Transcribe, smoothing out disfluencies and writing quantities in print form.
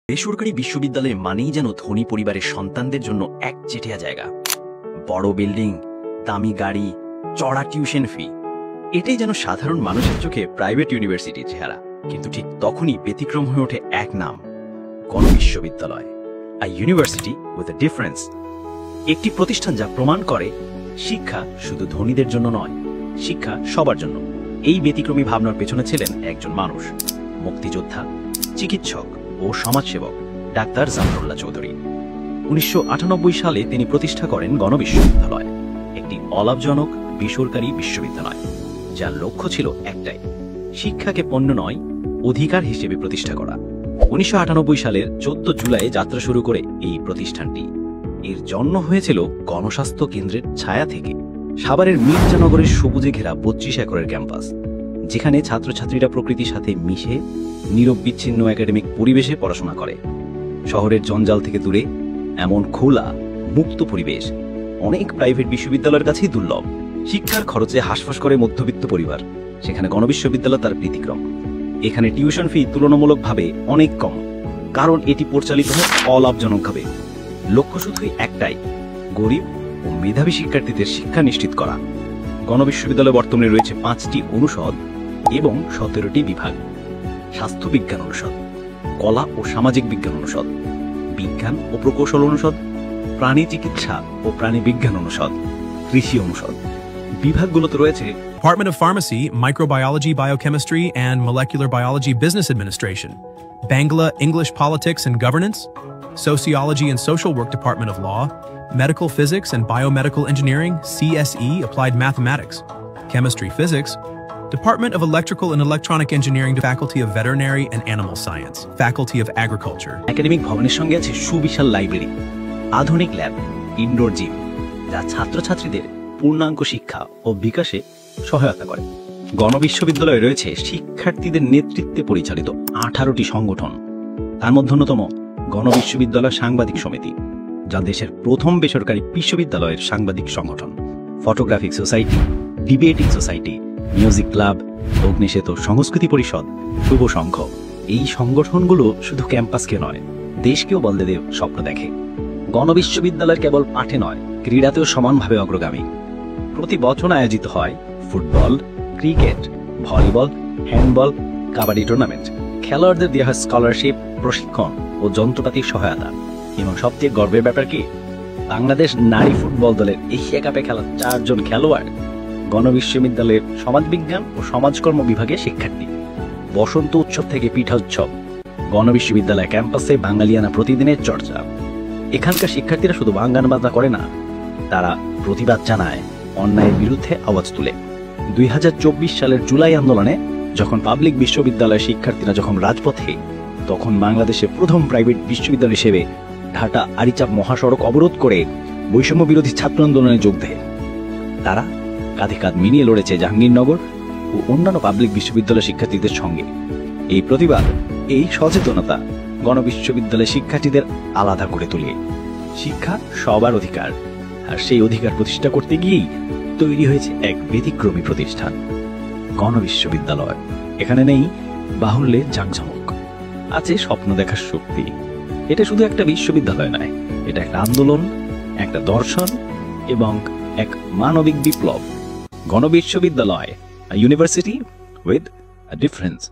বেসরকারি বিশ্ববিদ্যালয় মানেই যেন ধনী পরিবারের সন্তানদের জন্য একচেটিয়া জায়গা। বড় বিল্ডিং, দামি গাড়ি, চড়া টিউশন ফি, এটাই যেন সাধারণ মানুষের চোখে প্রাইভেট ইউনিভার্সিটির চেহারা। কিন্তু ঠিক তখনই ব্যতিক্রম হয়ে ওঠে এক নাম, গণবিশ্ববিদ্যালয়, আ ইউনিভার্সিটি উইথ আ ডিফারেন্স। একটি প্রতিষ্ঠান যা প্রমাণ করে শিক্ষা শুধু ধনীদের জন্য নয়, শিক্ষা সবার জন্য। এই ব্যতিক্রমী ভাবনার পেছনে ছিলেন একজন মানুষ, মুক্তিযোদ্ধা, চিকিৎসক ও সমাজসেবক ডাক্তার জাফরুল্লাহ চৌধুরী। 1998 সালে তিনি প্রতিষ্ঠা করেন গণবিশ্ববিদ্যালয়, একটি অলাভজনক বেসরকারি বিশ্ববিদ্যালয় যার লক্ষ্য ছিল একটাই, শিক্ষাকে পণ্য নয় অধিকার হিসেবে প্রতিষ্ঠা করা। 1998 সালের 14 জুলাই যাত্রা শুরু করে এই প্রতিষ্ঠানটি। এর জন্ম হয়েছিল গণস্বাস্থ্য কেন্দ্রের ছায়া থেকে। সাভারের মির্জানগরের সবুজে ঘেরা 25 একরের ক্যাম্পাস, যেখানে ছাত্রছাত্রীরা প্রকৃতির সাথে মিশে নিরবিচ্ছিন্ন একাডেমিক পরিবেশে পড়াশোনা করে। শহরের জঞ্জাল থেকে দূরে এমন খোলা মুক্ত পরিবেশ অনেক প্রাইভেট বিশ্ববিদ্যালয়ের কাছেই দুর্লভ। শিক্ষার খরচে হাঁসফাঁস করে মধ্যবিত্ত পরিবার, সেখানে গণবিশ্ববিদ্যালয় তার ব্যতিক্রম। এখানে টিউশন ফি তুলনামূলকভাবে অনেক কম, কারণ এটি পরিচালিত হয় অলাভজনকভাবে। লক্ষ্য শুধুই একটাই, গরিব ও মেধাবী শিক্ষার্থীদের শিক্ষা নিশ্চিত করা। গণবিশ্ববিদ্যালয়ে বর্তমানে রয়েছে 5টি অনুষদ এবং 17টি বিভাগ: স্বাস্থ্য বিজ্ঞান অনুষদ, কলা ও সামাজিক বিজ্ঞান অনুষদ, বিজ্ঞান ও প্রকৌশল অনুষদ, প্রাণী চিকিৎসা ও প্রাণী বিজ্ঞান অনুষদ, কৃষি অনুষদ। বিভাগগুলোতে রয়েছে Department of Pharmacy, Microbiology, Biochemistry, and Molecular Biology Business Administration, Bangla, English Politics and Governance, Sociology and Social Work Department of Law, Medical Physics and Biomedical Engineering, CSE, Applied Mathematics, Chemistry Physics, Department of Electrical and Electronic Engineering, Faculty of Veterinary and Animal Science, Faculty of Agriculture. Academic ভবনের সঙ্গে আছে সুবিশাল library, আধুনিক lab, indoor gym, যা ছাত্রছাত্রীদের পূর্ণাঙ্গ শিক্ষা ও বিকাশে সহায়তা করে। গণবিশ্ববিদ্যালয়ে রয়েছে শিক্ষার্থীদের নেতৃত্বে পরিচালিত 18টি সংগঠন। তার মধ্যে অন্যতম গণবিশ্ববিদ্যালয় সাংবাদিক সমিতি, যা দেশের প্রথম বেসরকারি বিশ্ববিদ্যালয়ের সাংবাদিক সংগঠন। Photographic society, debating society, music club, Agnisetu সংস্কৃতি পরিষদ, শুভ সংঘ। এই সংগঠনগুলো শুধু ক্যাম্পাসকে নয়, দেশকেও বদলে দেওয়ার স্বপ্ন দেখে। গণবিশ্ববিদ্যালয় কেবল পাঠে নয়, ক্রীড়াতেও সমানভাবে অগ্রগামী। প্রতি বছর আয়োজিত হয় football, cricket, volleyball, handball, kabaddi tournament. খেলোয়াড়দের দেওয়া হয় স্কলারশিপ, প্রশিক্ষণ ও যন্ত্রপাতির সহায়তা। এবং সবচেয়ে গর্বের ব্যাপার কি, বাংলাদেশ নারী ফুটবল দলের এশিয়া কাপে খেলা 4 জন খেলোয়াড় গণবিশ্ববিদ্যালয়ের সমাজবিজ্ঞান ও সমাজকর্ম বিভাগের শিক্ষার্থী। বসন্ত উৎসব থেকে পিঠা উৎসব, গণবিশ্ববিদ্যালয় ক্যাম্পাসে বাঙালিয়ানা প্রতিদিনের চর্চা। এখানকার শিক্ষার্থীরা শুধু গান বাজনা করে না, তারা প্রতিবাদ জানায়, অন্যায়ের বিরুদ্ধে আওয়াজ তুলে। 2024 সালের জুলাই আন্দোলনে যখন পাবলিক বিশ্ববিদ্যালয়ের শিক্ষার্থীরা যখন রাজপথে, তখন বাংলাদেশের প্রথম প্রাইভেট বিশ্ববিদ্যালয় হিসেবে ঢাকা আরিচাপ মহাসড়ক অবরোধ করে বৈষম্য বিরোধী ছাত্র আন্দোলনে যোগ দেয়। তারা কাঁধে কাঁধ মিলিয়ে লড়েছে জাহাঙ্গীরনগর ও অন্যান্য পাবলিক বিশ্ববিদ্যালয় শিক্ষার্থীদের সঙ্গে। এই প্রতিবাদ, এই সচেতনতা গণবিশ্ববিদ্যালয় শিক্ষার্থীদের আলাদা করে তোলে। শিক্ষা সবার অধিকার, আর সেই অধিকার প্রতিষ্ঠা করতে গিয়েই তৈরি হয়েছে এক ব্যতিক্রমী প্রতিষ্ঠান, গণবিশ্ববিদ্যালয়। এখানে নেই বাহুল্যের জাঁকজমক, আছে স্বপ্ন দেখার শক্তি। এটা শুধু একটা বিশ্ববিদ্যালয় নয়, এটা একটা আন্দোলন, একটা দর্শন এবং এক মানবিক বিপ্লব। গণবিশ্ববিদ্যালয়, a university with a difference.